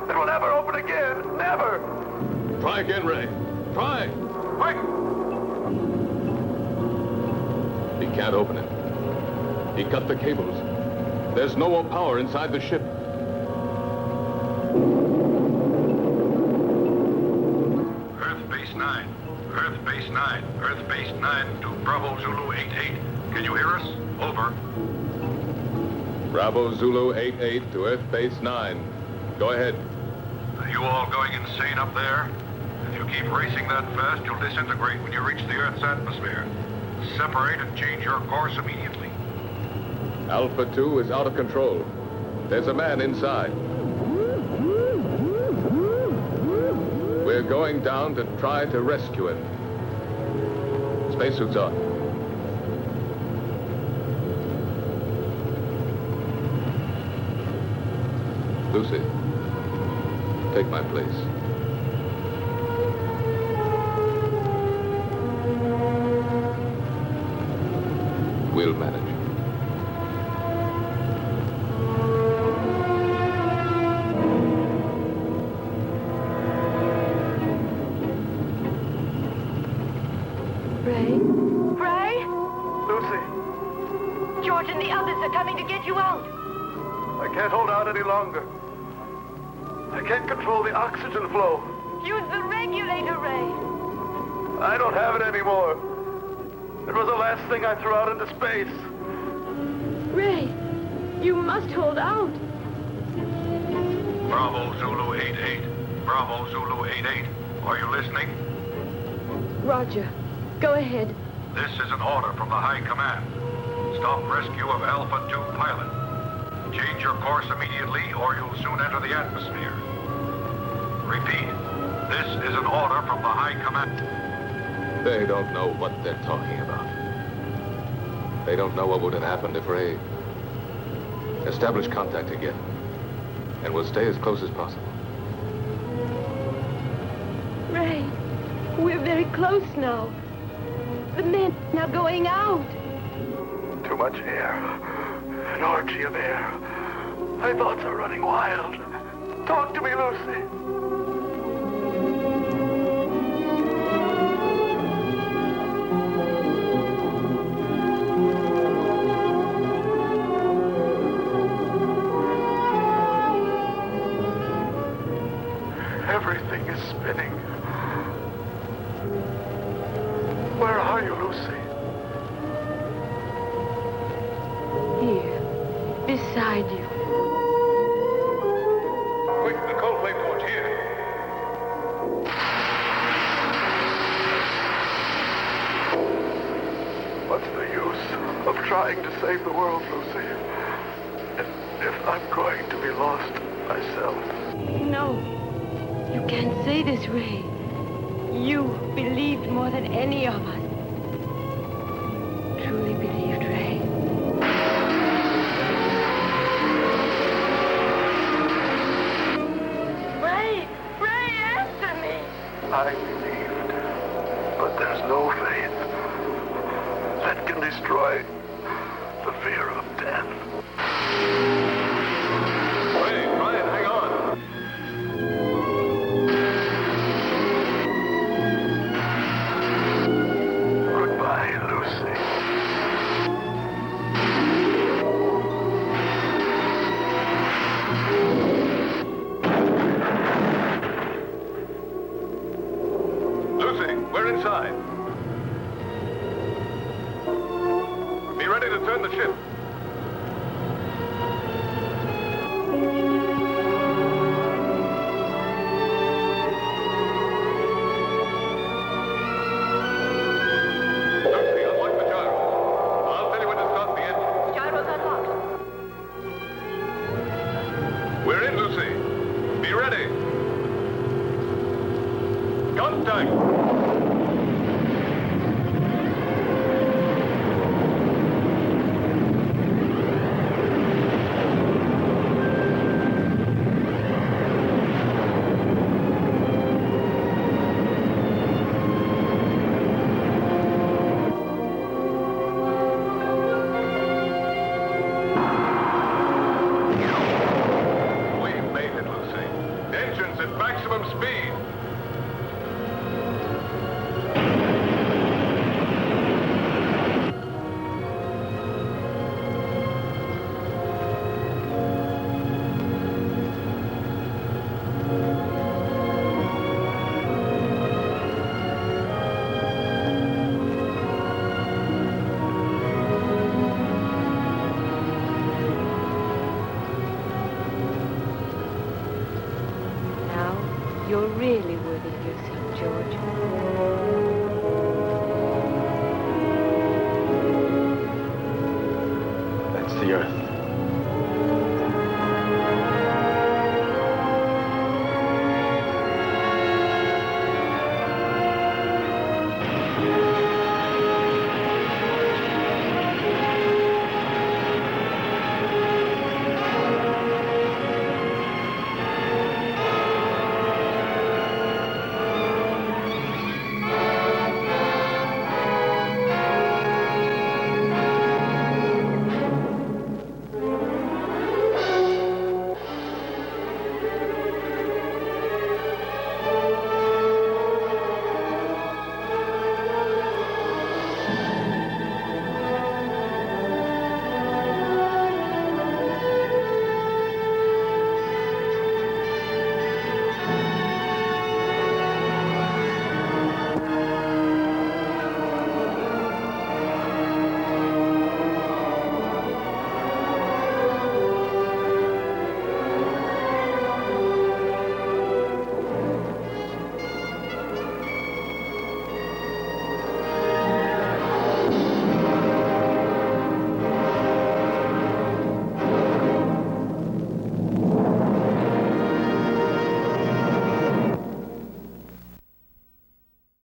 It will never open again. Never. Try again, Ray. Try. Quick. He can't open it. He cut the cables. There's no more power inside the ship. Earth Base 9. Earth Base 9. Earth Base 9 to Bravo Zulu 88. Can you hear us? Over. Bravo Zulu 88 to Earth Base 9. Go ahead. Are you all going insane up there? If you keep racing that fast, you'll disintegrate when you reach the Earth's atmosphere. Separate and change your course immediately. Alpha 2 is out of control. There's a man inside. We're going down to try to rescue him. Spacesuits on. Lucy, take my place. We'll manage. Ray? Ray? Lucy, George and the others are coming to get you out. I can't hold out any longer. I can't control the oxygen flow. Use the regulator, Ray. I don't have it anymore. It was the last thing I threw out into space. Ray, you must hold out. Bravo Zulu 88. Bravo Zulu 88. Are you listening? Roger. Go ahead. This is an order from the High Command. Stop rescue of Alpha 2 pilot. Change your course immediately or you'll soon enter the atmosphere. Repeat. This is an order from the High Command. They don't know what they're talking about. They don't know what would have happened if Ray... Establish contact again. And we'll stay as close as possible. Ray, we're very close now. The men are going out. Too much air. An orgy of air. My thoughts are running wild. Talk to me, Lucy. Everything is spinning. Where are you, Lucy? Here, beside you. Quick, the coldplay port here. What's the use of trying to save the world, Lucy? If I'm going to be lost myself. No, you can't say this, Ray. You believed more than any of us. Truly believed, Ray. Ray, answer me. I believed, but there's no faith that can destroy the fear of death. Ray, Ryan, hang on. Goodbye, Lucy. Lucy, we're inside. Be ready to turn the ship. Lucy, unlock the gyro. I'll tell you when to start the engine. Gyro's unlocked. We're in, Lucy. Be ready. Contact. We've made it, Lucy. Engines at maximum speed. Now, you're really worthy of yourself, George.